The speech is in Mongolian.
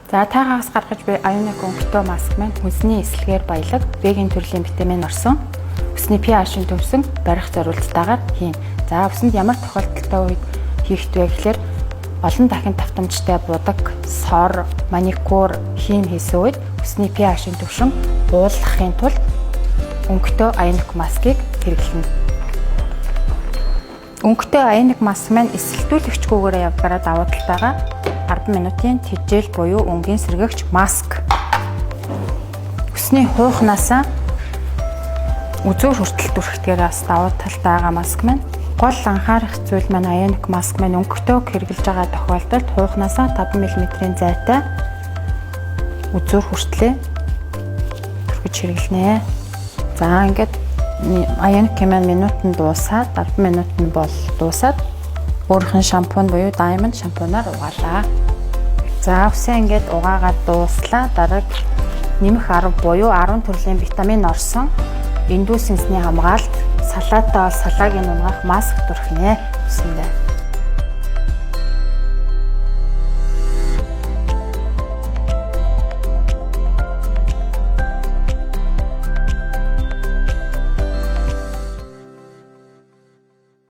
За таагаас гаргаж буй Ionic өнгөтэй маск маань хүнсний эслэгээр баялаг, вегийн төрлийн витамин орсон, өсний pH-ын төвсөн барих зорилттайгаар хийн. За өсөнд ямар тохиолдолтой үед хийх вэ гэхээр олон дахин давтамжтай будаг, сор, маникюр, хийм хийсэн үед өсний pH-ын төвшин уулгахын тулд өнгөтэй Ionic маскыг хэрэглэнэ. Өнгөтэй Ionic маск маань эсэлтүүлэгчгүйгээр явгараа давуу талтайгаа 10 минутын тэжээл буюу өнгийн сэргэгч маск. Өсний хуухнасаа үзүүр хүртэл дүрхтгээр бас давуу талтай байгаа маск маань. Гол анхаарах зүйл маань Ionic маск маань өнгөтэй хэрэглэж байгаа тохиолдолд хуухнасаа 5 мм-ийн зайтай үзүүр хүртлээ түргэж хэрэглэнэ. За ингээд Ionic маань минутанд дуусаад 10 минут нь бол дуусаад өөрийнх нь шампунь буюу Diamond шампунаар угаалаа. За үсээ ингээд угаагаад дууслаа. Дараа нэмэх 10 буюу 10 төрлийн витамин орсон эндүү сэнсний хамгаалалт салаатаа салаагийн унгах маск дүрхнэ. Үсэндээ